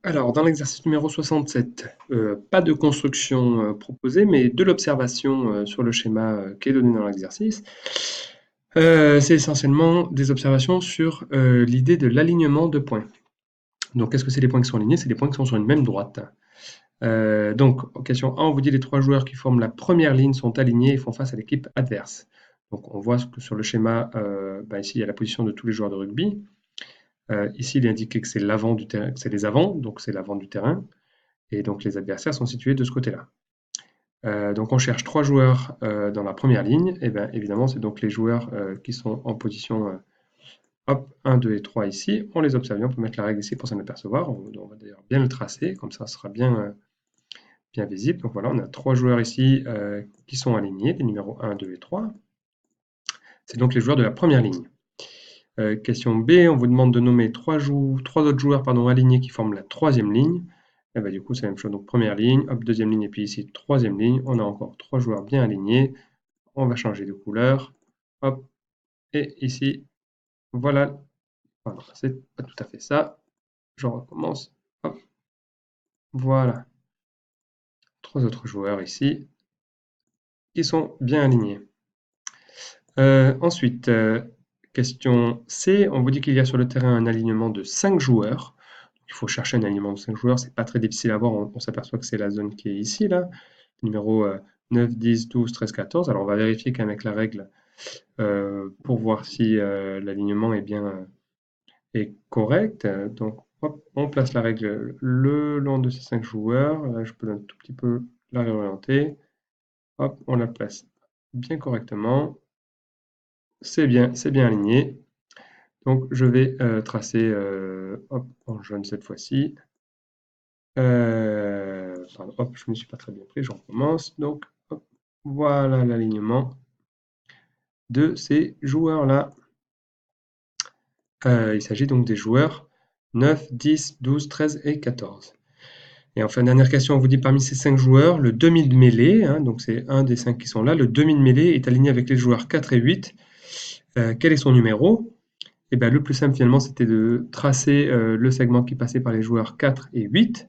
Alors, dans l'exercice numéro 67, pas de construction proposée, mais de l'observation sur le schéma qui est donné dans l'exercice. C'est essentiellement des observations sur l'idée de l'alignement de points. Donc, qu'est-ce que c'est les points qui sont alignés? C'est les points qui sont sur une même droite. Donc, en question 1, on vous dit les trois joueurs qui forment la première ligne sont alignés et font face à l'équipe adverse. Donc, on voit que sur le schéma, ici, il y a la position de tous les joueurs de rugby. Ici, il est indiqué que c'est l'avant du terrain, que c'est les avants, donc c'est l'avant du terrain. Et donc les adversaires sont situés de ce côté-là. Donc on cherche trois joueurs dans la première ligne. Et bien évidemment, c'est donc les joueurs qui sont en position hop, 1, 2 et 3 ici. On les observe bien, on peut mettre la règle ici pour s'en apercevoir. On va d'ailleurs bien le tracer, comme ça ce sera bien visible. Donc voilà, on a trois joueurs ici qui sont alignés, les numéros 1, 2 et 3. C'est donc les joueurs de la première ligne. Question B, on vous demande de nommer trois autres joueurs alignés qui forment la troisième ligne. Et ben, du coup, c'est la même chose. Donc, première ligne, hop, deuxième ligne, et puis ici, troisième ligne. On a encore trois joueurs bien alignés. On va changer de couleur. Hop, et ici, voilà. Voilà, c'est pas tout à fait ça. Je recommence. Hop, voilà. Trois autres joueurs ici qui sont bien alignés. Ensuite, question C, on vous dit qu'il y a sur le terrain un alignement de 5 joueurs. Il faut chercher un alignement de 5 joueurs, c'est pas très difficile à voir, on s'aperçoit que c'est la zone qui est ici, là, numéro 9, 10, 12, 13, 14. Alors on va vérifier quand même avec la règle pour voir si l'alignement est correct. Donc hop, on place la règle le long de ces 5 joueurs. Là, je peux un tout petit peu la réorienter. Hop, on la place bien correctement. C'est bien aligné. Donc je vais tracer hop, en jaune cette fois-ci. Pardon, hop, je ne me suis pas très bien pris, je recommence. Donc hop, voilà l'alignement de ces joueurs-là. Il s'agit donc des joueurs 9, 10, 12, 13 et 14. Et enfin, dernière question, on vous dit parmi ces 5 joueurs, le demi de mêlée, hein, donc c'est un des 5 qui sont là, le demi de mêlée est aligné avec les joueurs 4 et 8. Quel est son numéro? Et bien, le plus simple finalement, c'était de tracer le segment qui passait par les joueurs 4 et 8.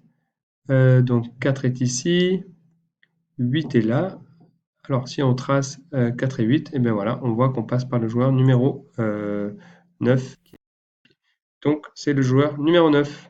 Donc 4 est ici, 8 est là. Alors si on trace 4 et 8, et bien voilà, on voit qu'on passe par le joueur numéro 9. Donc c'est le joueur numéro 9.